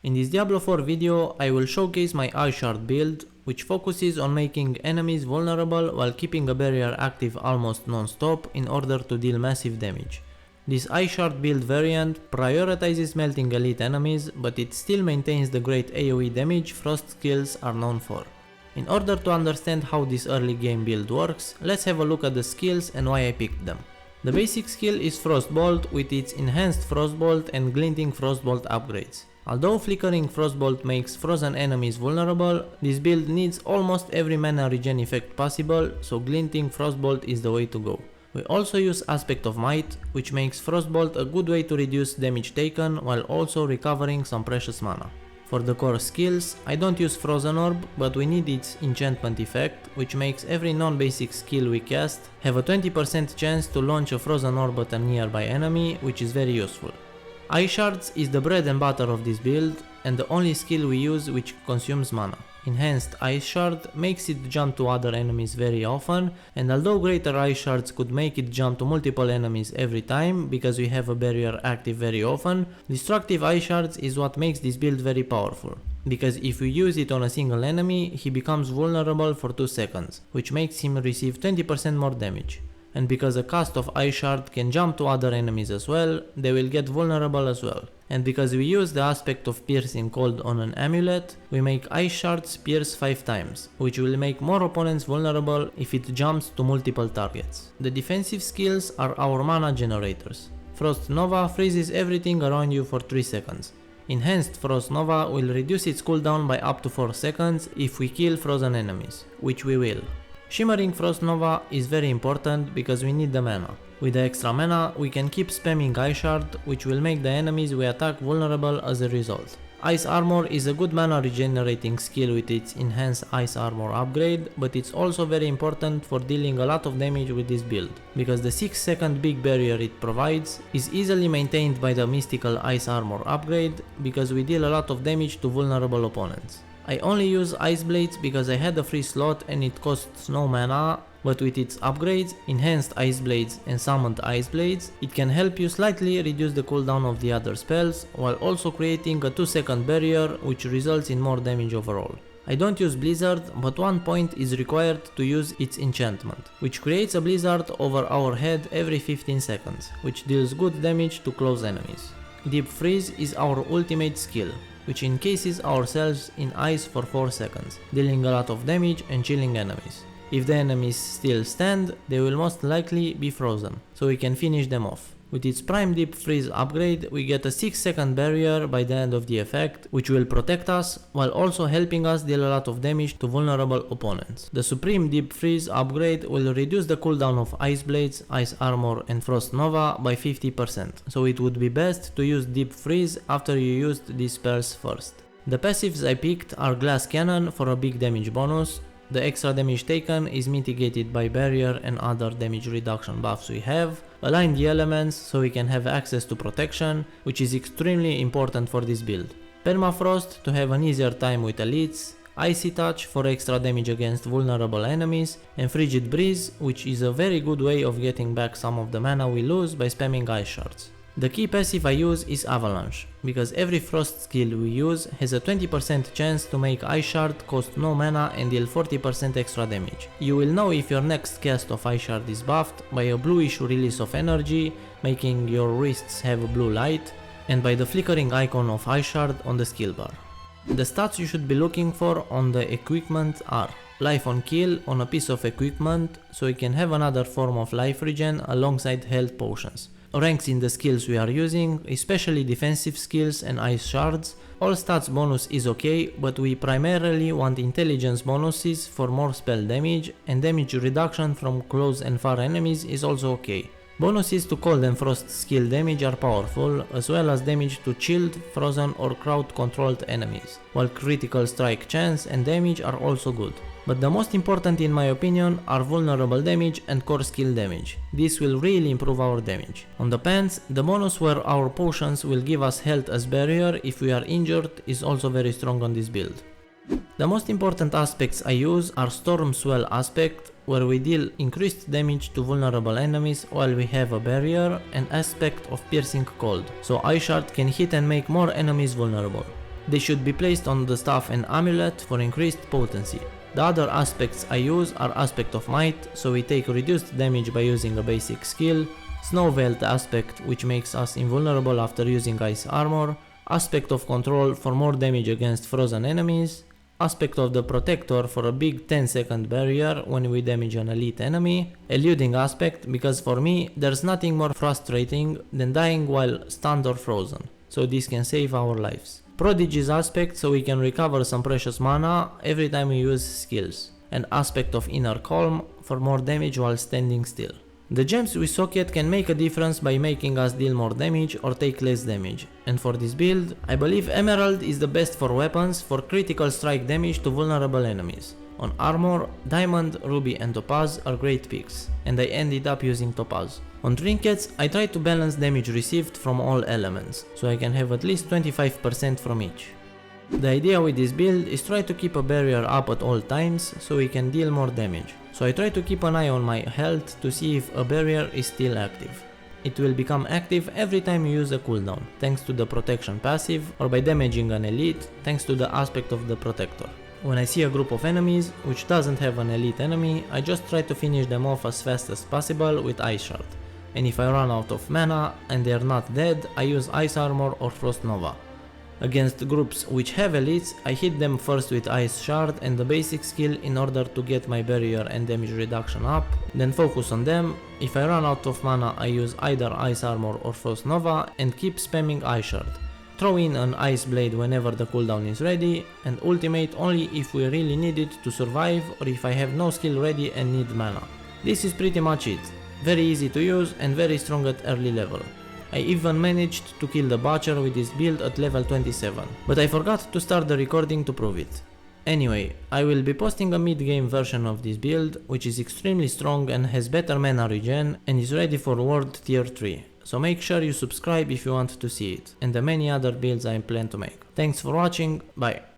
In this Diablo 4 video, I will showcase my Ice Shard build, which focuses on making enemies vulnerable while keeping a barrier active almost non-stop in order to deal massive damage. This Ice Shard build variant prioritizes melting elite enemies, but it still maintains the great AoE damage Frost skills are known for. In order to understand how this early game build works, let's have a look at the skills and why I picked them. The basic skill is Frostbolt with its enhanced Frostbolt and glinting Frostbolt upgrades. Although flickering Frostbolt makes frozen enemies vulnerable, this build needs almost every mana regen effect possible, so glinting Frostbolt is the way to go. We also use Aspect of Might, which makes Frostbolt a good way to reduce damage taken while also recovering some precious mana. For the core skills, I don't use Frozen Orb, but we need its enchantment effect, which makes every non-basic skill we cast have a 20% chance to launch a Frozen Orb at a nearby enemy, which is very useful. Ice Shards is the bread and butter of this build, and the only skill we use which consumes mana. Enhanced Ice Shard makes it jump to other enemies very often, and although greater Ice Shards could make it jump to multiple enemies every time because we have a barrier active very often, Destructive Ice Shards is what makes this build very powerful. Because if we use it on a single enemy, he becomes vulnerable for 2 seconds, which makes him receive 20% more damage. And because a cast of Ice Shard can jump to other enemies as well, they will get vulnerable as well. And because we use the aspect of piercing cold on an amulet, we make Ice Shards pierce 5 times, which will make more opponents vulnerable if it jumps to multiple targets. The defensive skills are our mana generators. Frost Nova freezes everything around you for 3 seconds. Enhanced Frost Nova will reduce its cooldown by up to 4 seconds if we kill frozen enemies, which we will. Shimmering Frost Nova is very important because we need the mana. With the extra mana, we can keep spamming Ice Shard, which will make the enemies we attack vulnerable as a result. Ice Armor is a good mana regenerating skill with its enhanced Ice Armor upgrade, but it's also very important for dealing a lot of damage with this build, because the 6-second big barrier it provides is easily maintained by the mystical Ice Armor upgrade, because we deal a lot of damage to vulnerable opponents. I only use Ice Blades because I had a free slot and it costs no mana, but with its upgrades, Enhanced Ice Blades and Summoned Ice Blades, it can help you slightly reduce the cooldown of the other spells, while also creating a 2-second barrier which results in more damage overall. I don't use Blizzard, but 1 point is required to use its enchantment, which creates a blizzard over our head every 15 seconds, which deals good damage to close enemies. Deep Freeze is our ultimate skill, which encases ourselves in ice for 4 seconds, dealing a lot of damage and chilling enemies. If the enemies still stand, they will most likely be frozen, so we can finish them off. With its Prime Deep Freeze upgrade, we get a 6-second barrier by the end of the effect, which will protect us, while also helping us deal a lot of damage to vulnerable opponents. The Supreme Deep Freeze upgrade will reduce the cooldown of Ice Blades, Ice Armor and Frost Nova by 50%, so it would be best to use Deep Freeze after you used these spells first. The passives I picked are Glass Cannon for a big damage bonus. The extra damage taken is mitigated by barrier and other damage reduction buffs we have. Align the elements so we can have access to protection, which is extremely important for this build. Permafrost to have an easier time with elites. Icy Touch for extra damage against vulnerable enemies, and Frigid Breeze, which is a very good way of getting back some of the mana we lose by spamming Ice Shards. The key passive I use is Avalanche, because every Frost skill we use has a 20% chance to make Ice Shard cost no mana and deal 40% extra damage. You will know if your next cast of Ice Shard is buffed by a bluish release of energy, making your wrists have a blue light, and by the flickering icon of Ice Shard on the skill bar. The stats you should be looking for on the equipment are Life on Kill on a piece of equipment, so you can have another form of life regen alongside health potions. Ranks in the skills we are using, especially defensive skills and Ice Shards. All stats bonus is okay, but we primarily want intelligence bonuses for more spell damage, and damage reduction from close and far enemies is also okay. Bonuses to cold and frost skill damage are powerful, as well as damage to chilled, frozen or crowd controlled enemies, while critical strike chance and damage are also good. But the most important in my opinion are vulnerable damage and core skill damage. This will really improve our damage. On the pants, the bonus where our potions will give us health as barrier if we are injured is also very strong on this build. The most important aspects I use are Storm Swell aspect, where we deal increased damage to vulnerable enemies while we have a barrier, and aspect of Piercing Cold, so Ice Shard can hit and make more enemies vulnerable. They should be placed on the staff and amulet for increased potency. The other aspects I use are Aspect of Might, so we take reduced damage by using a basic skill, Snow Veiled Aspect, which makes us invulnerable after using Ice Armor, Aspect of Control for more damage against frozen enemies, Aspect of the Protector for a big 10-second barrier when we damage an elite enemy, Eluding Aspect because for me there's nothing more frustrating than dying while stunned or frozen, so this can save our lives. Prodigy's Aspect so we can recover some precious mana every time we use skills, and Aspect of Inner Calm for more damage while standing still. The gems we socket can make a difference by making us deal more damage or take less damage, and for this build, I believe Emerald is the best for weapons for critical strike damage to vulnerable enemies. On armor, Diamond, Ruby and Topaz are great picks, and I ended up using Topaz. On trinkets, I try to balance damage received from all elements, so I can have at least 25% from each. The idea with this build is try to keep a barrier up at all times so we can deal more damage. So I try to keep an eye on my health to see if a barrier is still active. It will become active every time you use a cooldown, thanks to the protection passive, or by damaging an elite, thanks to the aspect of the protector. When I see a group of enemies which doesn't have an elite enemy, I just try to finish them off as fast as possible with Ice Shard. And if I run out of mana and they are not dead, I use Ice Armor or Frost Nova. Against groups which have elites, I hit them first with Ice Shard and the basic skill in order to get my barrier and damage reduction up, then focus on them. If I run out of mana, I use either Ice Armor or Frost Nova and keep spamming Ice Shard. Throw in an Ice Blade whenever the cooldown is ready, and ultimate only if we really need it to survive or if I have no skill ready and need mana. This is pretty much it. Very easy to use and very strong at early level. I even managed to kill the Butcher with this build at level 27, but I forgot to start the recording to prove it. Anyway, I will be posting a mid-game version of this build, which is extremely strong and has better mana regen and is ready for World Tier 3, so make sure you subscribe if you want to see it, and the many other builds I plan to make. Thanks for watching, bye!